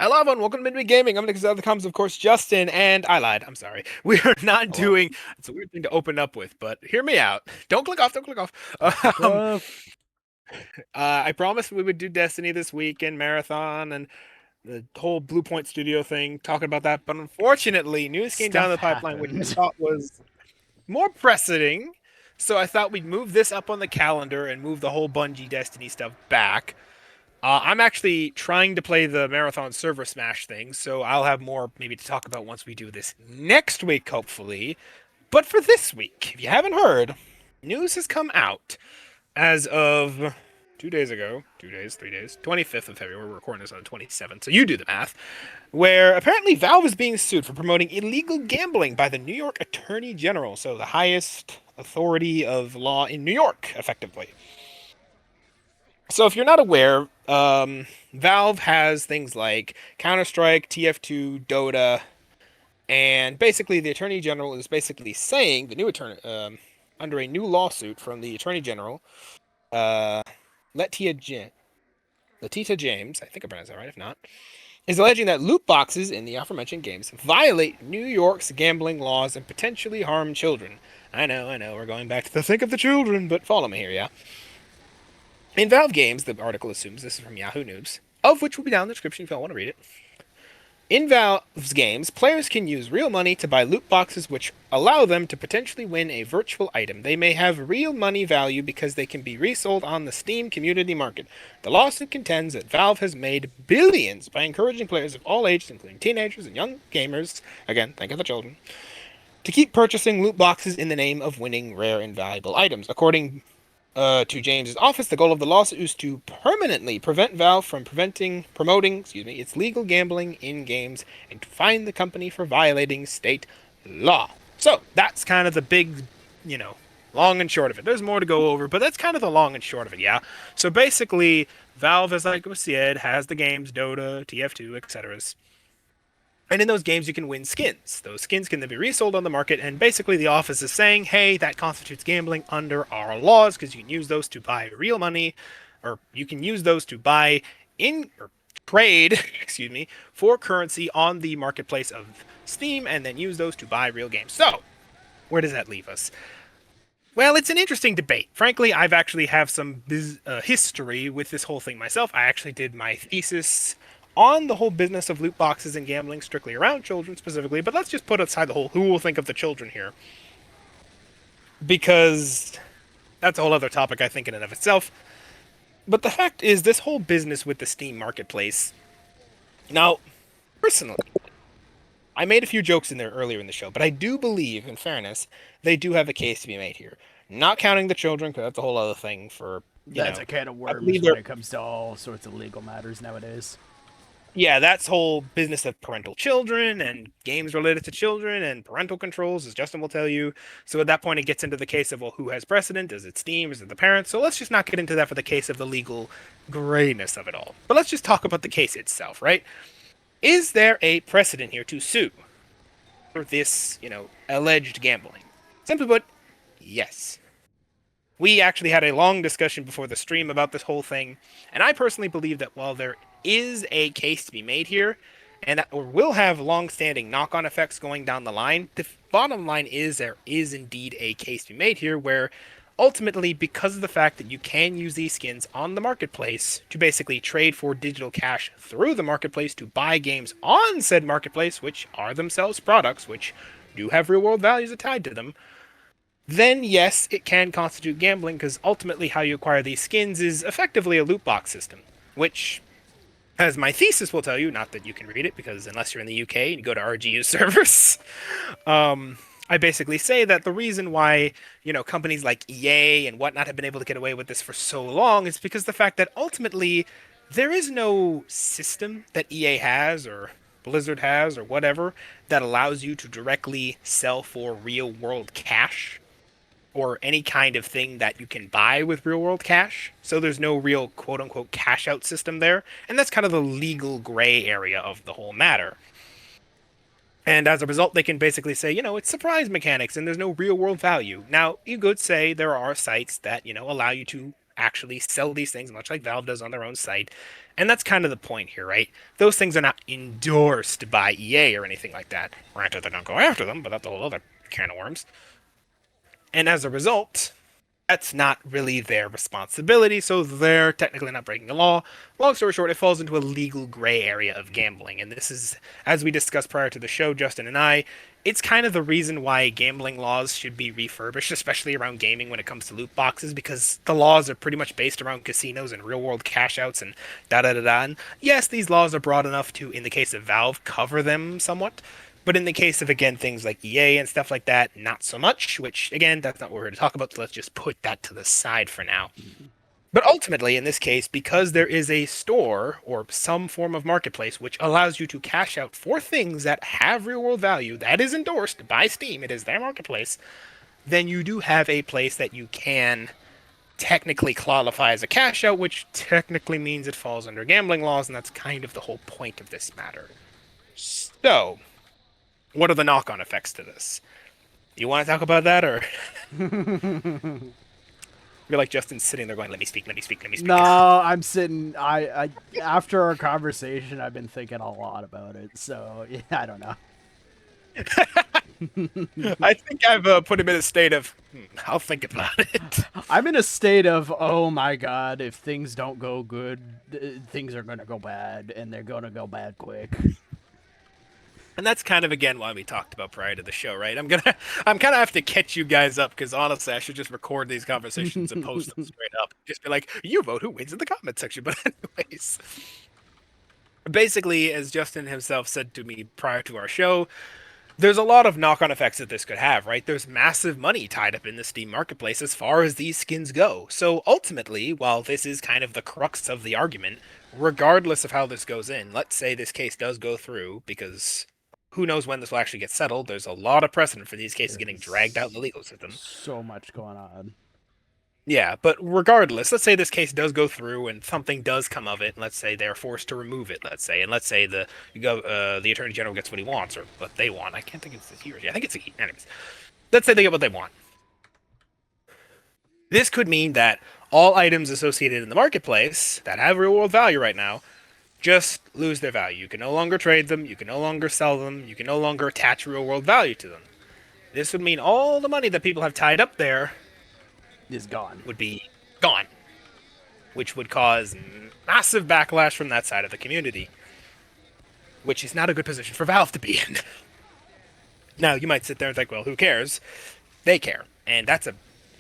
Hello, everyone. Welcome to Midweek Gaming. I'm Nick the Comms, of course, Justin, and I lied. I'm sorry. We are not Hello. doing. It's a weird thing to open up with, but hear me out. Don't click off. Don't click off. Don't click Um, off. I promised we would do Destiny this week and Marathon and the whole Blue Point Studio thing, talking about that. But unfortunately, news came down Stuff the pipeline, which I happened. thought was more pressing. So I thought we'd move this up on the calendar and move the whole Bungie Destiny stuff back. I'm actually trying to play the Marathon server smash thing, so I'll have more maybe to talk about once we do this next week, hopefully. But for this week, if you haven't heard, news has come out as of 2 days ago, 2 days, 3 days, 25th of February. We're recording this on the 27th, so you do the math. Where apparently Valve is being sued for promoting illegal gambling by the New York Attorney General, so the highest authority of law in New York, effectively. So if you're not aware, Valve has things like Counter-Strike, TF2, Dota, and basically the Attorney General is basically saying the new attorney, under a new lawsuit from the Attorney General, uh, Letitia, Letita James, I think I pronounced that right. If not, is alleging that loot boxes in the aforementioned games violate New York's gambling laws and potentially harm children. I know, we're going back to the think of the children, but follow me here, yeah. In Valve games, the article assumes this is from Yahoo News, of which will be down in the description if you all want to read it. In Valve's games, players can use real money to buy loot boxes which allow them to potentially win a virtual item. They may have real money value because they can be resold on the Steam community market. The lawsuit contends that Valve has made billions by encouraging players of all ages, including teenagers and young gamers, again, think of the children, to keep purchasing loot boxes in the name of winning rare and valuable items. According to James's office, the goal of the lawsuit is to permanently prevent Valve from promoting, its legal gambling in games and to fine the company for violating state law. So that's kind of the big, you know, long and short of it. There's more to go over, but that's kind of the long and short of it, yeah. So basically, Valve, as like we said, has the games Dota, TF2, etc. And in those games, you can win skins. Those skins can then be resold on the market, and basically the office is saying, hey, that constitutes gambling under our laws, because you can use those to buy real money, or you can use those to buy or trade, excuse me, for currency on the marketplace of Steam, and then use those to buy real games. So, where does that leave us? Well, it's an interesting debate. Frankly, I've actually have some history with this whole thing myself. I actually did my thesis on the whole business of loot boxes and gambling strictly around children specifically, but let's just put aside the whole who will think of the children here. Because that's a whole other topic, I think, in and of itself. But the fact is, this whole business with the Steam marketplace. Now, personally, I made a few jokes in there earlier in the show, but I do believe, in fairness, they do have a case to be made here. Not counting the children, because that's a whole other thing for, That's a can of I worms believe when they're. it comes to all sorts of legal matters nowadays. Yeah, that's whole business of parental children and games related to children and parental controls, as Justin will tell you. So at that point, it gets into the case of, well, who has precedent? Is it Steam? Is it the parents? So let's just not get into that for the case of the legal grayness of it all. But let's just talk about the case itself, right? Is there a precedent here to sue for this, alleged gambling? Simply put, yes. We actually had a long discussion before the stream about this whole thing, and I personally believe that while there is a case to be made here, and that will have long-standing knock-on effects going down the line, the bottom line is there is indeed a case to be made here where ultimately, because of the fact that you can use these skins on the marketplace to basically trade for digital cash through the marketplace to buy games on said marketplace, which are themselves products, which do have real-world values tied to them, then yes, it can constitute gambling because ultimately how you acquire these skins is effectively a loot box system, which, as my thesis will tell you, not that you can read it because unless you're in the UK and you go to RGU servers, I basically say that the reason why, companies like EA and whatnot have been able to get away with this for so long is because the fact that ultimately there is no system that EA has or Blizzard has or whatever that allows you to directly sell for real world cash or any kind of thing that you can buy with real world cash. So there's no real quote unquote cash out system there. And that's kind of the legal gray area of the whole matter. And as a result, they can basically say, it's surprise mechanics and there's no real world value. Now, you could say there are sites that, allow you to actually sell these things, much like Valve does on their own site. And that's kind of the point here, right? Those things are not endorsed by EA or anything like that. Granted, they don't go after them, but that's a whole other can of worms. And as a result, that's not really their responsibility, so they're technically not breaking the law. Long story short, it falls into a legal gray area of gambling, and this is, as we discussed prior to the show, Justin and I, it's kind of the reason why gambling laws should be refurbished, especially around gaming when it comes to loot boxes, because the laws are pretty much based around casinos and real-world cash-outs and da-da-da-da. And yes, these laws are broad enough to, in the case of Valve, cover them somewhat, but in the case of, again, things like EA and stuff like that, not so much, which, again, that's not what we're here to talk about, so let's just put that to the side for now. But ultimately, in this case, because there is a store or some form of marketplace which allows you to cash out for things that have real world value, that is endorsed by Steam, it is their marketplace, then you do have a place that you can technically qualify as a cash out, which technically means it falls under gambling laws, and that's kind of the whole point of this matter. So, what are the knock-on effects to this? You want to talk about that, or you're like Justin sitting there going, "Let me speak, let me speak, let me speak." No, I'm sitting. I after our conversation, I've been thinking a lot about it. So yeah, I don't know. I think I've put him in a state of, I'll think about it. I'm in a state of, oh my god, if things don't go good, things are gonna go bad, and they're gonna go bad quick. And that's kind of again why we talked about prior to the show, right? I'm kind of have to catch you guys up because honestly, I should just record these conversations and post them straight up. Just be like, you vote who wins in the comment section. But anyways, basically, as Justin himself said to me prior to our show, there's a lot of knock-on effects that this could have, right? There's massive money tied up in the Steam marketplace as far as these skins go. So ultimately, while this is kind of the crux of the argument, regardless of how this goes in, let's say this case does go through, because who knows when this will actually get settled. There's a lot of precedent for these cases getting dragged out in the legal system. So much going on. Yeah, but regardless, let's say this case does go through and something does come of it. Let's say they're forced to remove it. Let's say, and let's say the attorney general gets what he wants or what they want. I can't think it's he or she. I think it's a he. Anyways, let's say they get what they want. This could mean that all items associated in the marketplace that have real world value right now just lose their value. You can no longer trade them. You can no longer sell them. You can no longer attach real world value to them. This would mean all the money that people have tied up there Is gone. would be gone, which would cause massive backlash from that side of the community, which is not a good position for Valve to be in. Now, you might sit there and think, well, who cares? They care, and that's a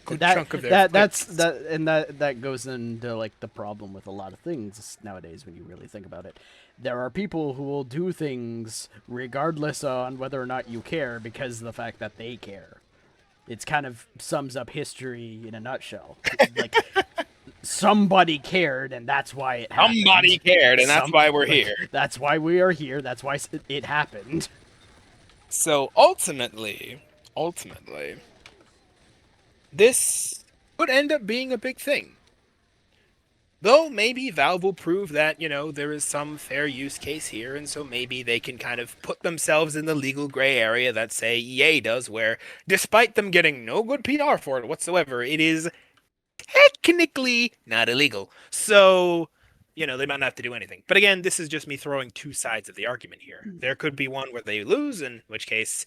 good chunk of their... that goes into like the problem with a lot of things nowadays when you really think about it. There are people who will do things regardless on whether or not you care because of the fact that they care. It's kind of sums up history in a nutshell. Like somebody cared, and that's why it happened. Somebody cared, and that's why we're here. That's why we are here. That's why it happened. So ultimately, this could end up being a big thing. Though maybe Valve will prove that, there is some fair use case here, and so maybe they can kind of put themselves in the legal gray area that, say, EA does, where despite them getting no good PR for it whatsoever, it is technically not illegal. So, they might not have to do anything. But again, this is just me throwing two sides of the argument here. There could be one where they lose, in which case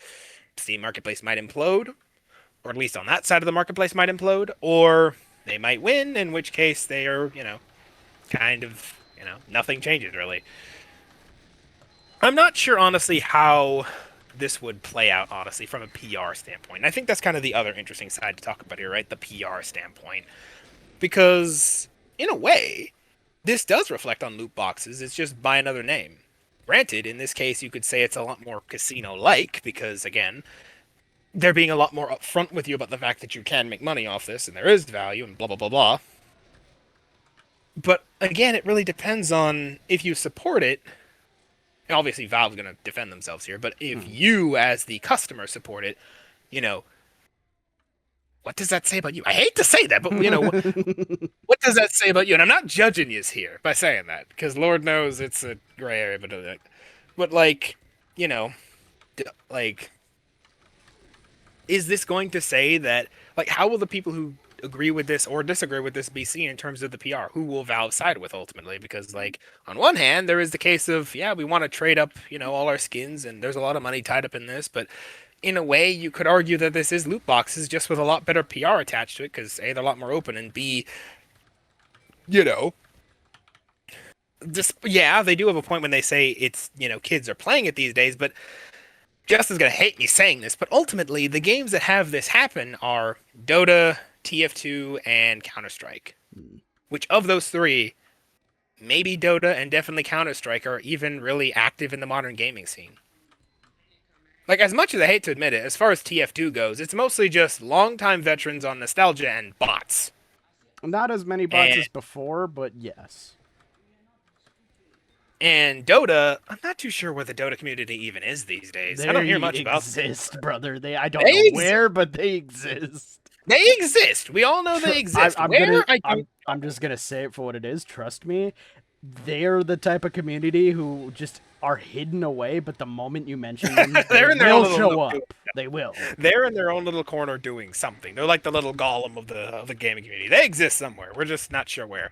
Steam Marketplace might implode, or at least on that side of the marketplace might implode, or they might win, in which case they are, kind of, nothing changes really. I'm not sure, honestly, how this would play out, honestly, from a PR standpoint. And I think that's kind of the other interesting side to talk about here, right? The PR standpoint. Because, in a way, this does reflect on loot boxes. It's just by another name. Granted, in this case, you could say it's a lot more casino-like, because, again, they're being a lot more upfront with you about the fact that you can make money off this, and there is value, and blah, blah, blah, blah. But, again, it really depends on if you support it. Obviously, Valve's going to defend themselves here, but if you, as the customer, support it, what does that say about you? I hate to say that, but, what does that say about you? And I'm not judging you here by saying that, because Lord knows it's a gray area, but is this going to say that, how will the people who agree with this or disagree with this be seen in terms of the PR. Who will Valve side with ultimately? Because like on one hand, there is the case of yeah, we want to trade up, all our skins, and there's a lot of money tied up in this. But in a way, you could argue that this is loot boxes just with a lot better PR attached to it because A, they're a lot more open, and B, you know, just yeah, they do have a point when they say it's kids are playing it these days, but Justin's gonna hate me saying this, but ultimately the games that have this happen are Dota, TF2, and Counter Strike. Which of those three, maybe Dota and definitely Counter Strike, are even really active in the modern gaming scene? Like, as much as I hate to admit it, as far as TF2 goes, it's mostly just longtime veterans on nostalgia and bots. Not as many bots And as before, but yes. And Dota, I'm not too sure where the Dota community even is these days. I don't hear much about them. They exist, brother. I don't They know exist. where, but they exist. They exist. We all know they exist. I'm just gonna say it for what it is. Trust me, they're the type of community who just are hidden away. But the moment you mention them, They're in they their own will little show nook. up. They will. They're in their own little corner doing something. They're like the little golem of the gaming community. They exist somewhere. We're just not sure where.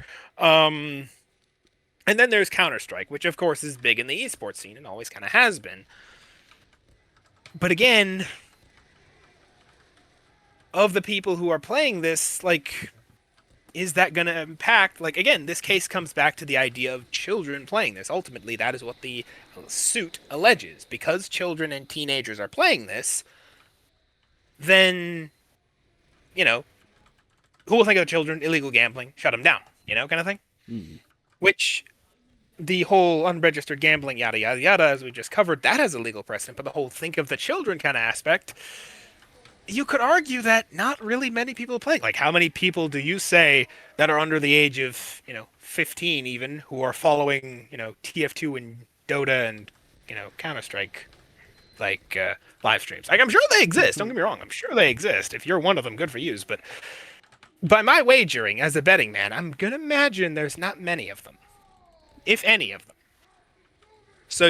And then there's Counter Strike, which of course is big in the esports scene and always kind of has been. But again, of the people who are playing this, like, is that going to impact? Like, again, this case comes back to the idea of children playing this. Ultimately, that is what the suit alleges. Because children and teenagers are playing this, then, who will think of the children? Illegal gambling, shut them down, kind of thing? Which the whole unregistered gambling, yada, yada, yada, as we just covered, that has a legal precedent. But the whole think of the children kind of aspect, you could argue that not really many people are playing. Like, how many people do you say that are under the age of, 15 even, who are following, TF2 and Dota and, Counter-Strike, like, live streams? Like, I'm sure they exist. Don't get me wrong. I'm sure they exist. If you're one of them, good for you. But by my wagering, as a betting man, I'm going to imagine there's not many of them. If any of them. So,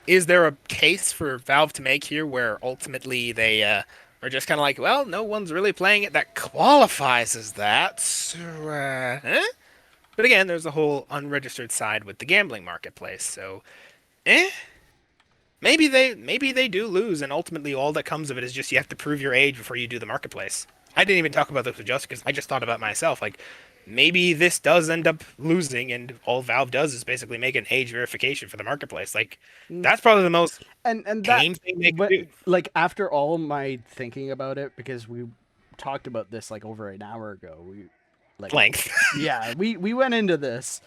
is there a case for Valve to make here where ultimately they are just kind of like, well, no one's really playing it that qualifies as that, so, But again, there's a whole unregistered side with the gambling marketplace, so, maybe they do lose, and ultimately all that comes of it is just you have to prove your age before you do the marketplace. I didn't even talk about this with Justin because I just thought about myself, like, maybe this does end up losing, and all Valve does is basically make an age verification for the marketplace. Like, that's probably the most and tame thing they could do. Like, after all my thinking about it, because we talked about this like over an hour ago, Length. Yeah, we went into this.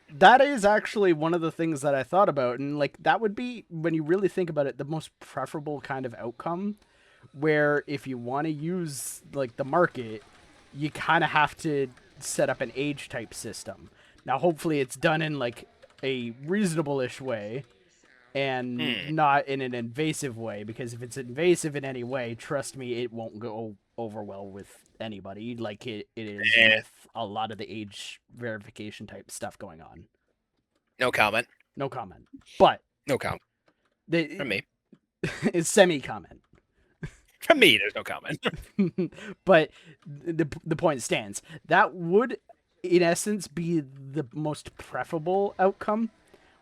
That is actually one of the things that I thought about, and like that would be, when you really think about it, the most preferable kind of outcome, where if you want to use like the market, you kind of have to set up an age type system. Now, hopefully it's done in like a reasonable-ish way and not in an invasive way, because if it's invasive in any way, trust me, it won't go over well with anybody like it is with a lot of the age verification type stuff going on. No comment. No comment. But no comment. From me. It's semi-comment. From me, there's no comment. But the point stands. That would, in essence, be the most preferable outcome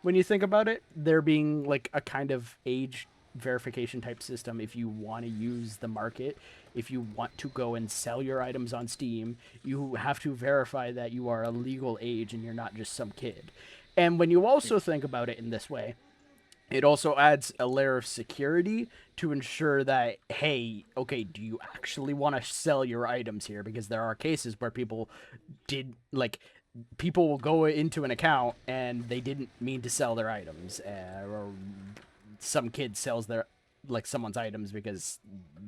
when you think about it. There being like a kind of age verification type system if you want to use the market. If you want to go and sell your items on Steam, you have to verify that you are a legal age and you're not just some kid. And when you also think about it in this way, it also adds a layer of security to ensure that, hey, okay, do you actually want to sell your items here? Because there are cases where people will go into an account and they didn't mean to sell their items, or some kid sells someone's items because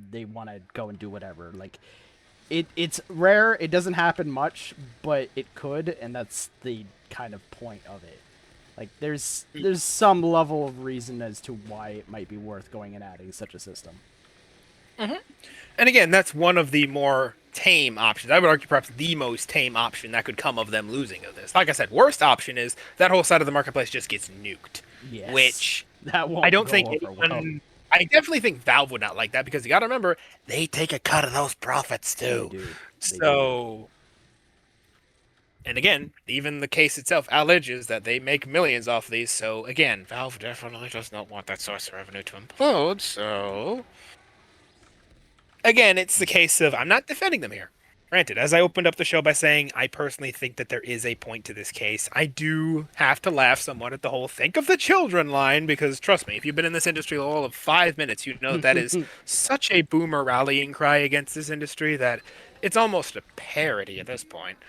they want to go and do whatever. Like, it's rare. It doesn't happen much, but it could, and that's the kind of point of it. Like, there's some level of reason as to why it might be worth going and adding such a system. Mm-hmm. And again, that's one of the more tame options. I would argue perhaps the most tame option that could come of them losing of this. Like I said, worst option is that whole side of the marketplace just gets nuked. Yes, which that won't I don't go think over well. I definitely think Valve would not like that because you got to remember they take a cut of those profits They too. do. They do. So, and again, even the case itself alleges that they make millions off these. So again, Valve definitely does not want that source of revenue to implode. So again, it's the case of I'm not defending them here. Granted, as I opened up the show by saying I personally think that there is a point to this case, I do have to laugh somewhat at the whole "think of the children" line because trust me, if you've been in this industry all of 5 minutes, you know that that is such a boomer rallying cry against this industry that it's almost a parody at this point.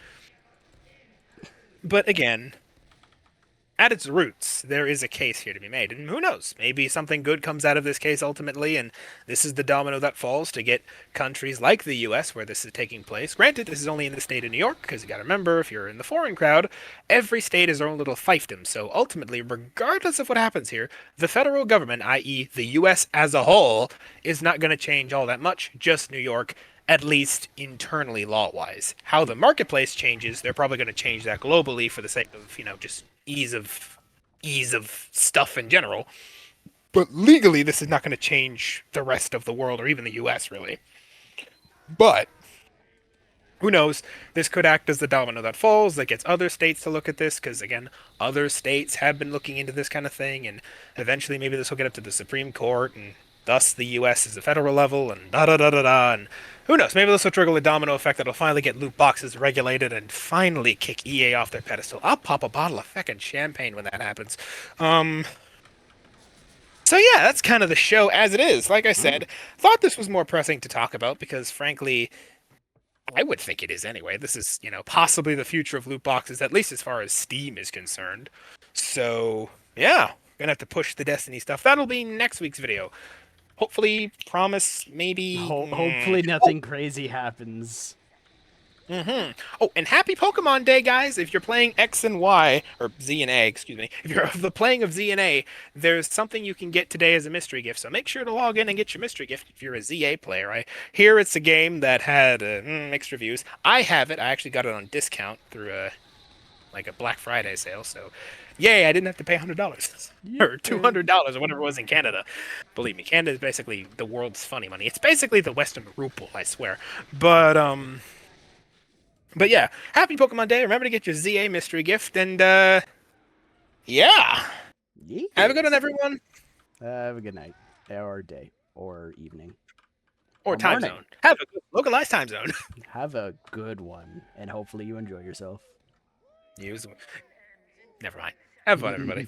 But again, at its roots, there is a case here to be made. And who knows? Maybe something good comes out of this case ultimately, and this is the domino that falls to get countries like the US, where this is taking place. Granted, this is only in the state of New York, because you gotta remember, if you're in the foreign crowd, every state has their own little fiefdom. So ultimately, regardless of what happens here, the federal government, i.e., the US as a whole, is not going to change all that much, just New York. At least internally, law-wise. How the marketplace changes, they're probably going to change that globally for the sake of, just ease of stuff in general. But legally, this is not going to change the rest of the world or even the U.S. really. But who knows? This could act as the domino that falls that gets other states to look at this, because again, other states have been looking into this kind of thing, and eventually maybe this will get up to the Supreme Court, and thus the U.S. is the federal level, and da da da da da, and who knows? Maybe this will trigger a domino effect that'll finally get loot boxes regulated and finally kick EA off their pedestal. I'll pop a bottle of feckin' champagne when that happens. Um, so yeah, that's kind of the show as it is. Like I said, thought this was more pressing to talk about because, frankly, I would think it is anyway. This is, possibly the future of loot boxes, at least as far as Steam is concerned. So yeah, gonna have to push the Destiny stuff. That'll be next week's video. Hopefully, promise maybe. Hopefully nothing crazy happens. Oh, and happy Pokemon Day, guys! If you're playing X and Y, or Z and A, excuse me, if you're of the playing of Z and A, there's something you can get today as a mystery gift. So make sure to log in and get your mystery gift if you're a ZA player. I hear it's a game that had mixed reviews. I have it. I actually got it on discount through a Black Friday sale. So, yay! I didn't have to pay $100 or $200 or whatever it was in Canada. Believe me, Canada is basically the world's funny money. It's basically the Western ruble, I swear. But yeah, happy Pokemon Day. Remember to get your ZA mystery gift, and yeah. Yeah. Have a good one, everyone. Have a good night, or day, or evening, Or time morning. zone. Have a good localized time zone. Have a good one, and hopefully you enjoy yourself. Use. Never mind. Have fun, everybody.